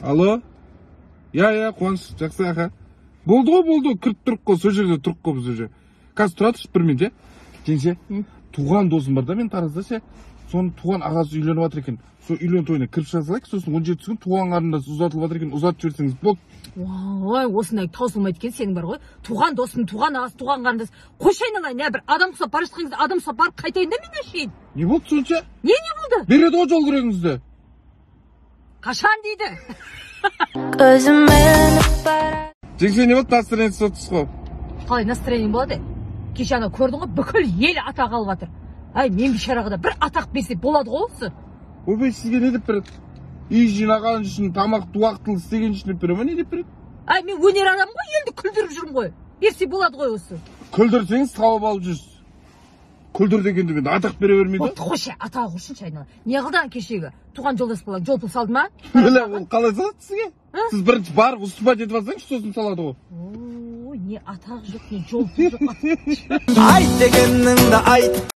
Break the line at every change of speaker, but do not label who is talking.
Алло? Я, Қуаныш, жақсы аха. Болды ғой, болды. Кіріп тұрып қой, сол жерде тұрып қой біз уже. Қазір тұра тұршы бір минут, же? Кенже, туған досым бар да мен Таразда ше. Соның туған ағасы үйленіп жатыр екен. Сол үйлен тойына кіріп шыға салайық, сосын 17 күн туған қарындасы ұзатылып жатыр екен. Ұзатып жіберсеңіз болды.
Ой, осындай таусылмайды екен сенің бар ғой. Туған досым, туған ағасы, туған қарындасы. Қойшы айналайын, бір адам құсап бара жатқан кезде адам құсап барып қайтайын да мен әшейін.
Не болды сонша?
Не болды?
Береді ғой жол күрегіңізді.
Қашан дейді?
Жеңше, не болды? Настроениесі соттыс қой.
Қалай настроение болады? Кеше ана көрдің ғой, бүкіл ел атақ алып жатыр. Ай, мен бишараға да бір атақ берсе болады ғой осы.
Ойбай, сізге не деп береді? Үй жинаған үшін, тамақты уақытылы істеген үшін деп береді ма, не деп береді?
Ай, мен өнер адамым ғой, елді күлдіріп жүрмін ғой. Берсе болады ғой осы.
Күлдірсеңіз тауып алып жүрсіз. Күлдір дегенде мен атақ бере бермейді.
Қойшы, атақ құршыншы айнала. Не қылдан кешегі? Туған жолдас балаң жол пұл салды ма?
Біле, ол қалай салады сізге? Сіз бірінші барып ұстыпат етіп алсаңыз, сосын салады ғой.
Ой, не атақ жоқ, не жол пұл жоқ.
Айт дегеннің де айт.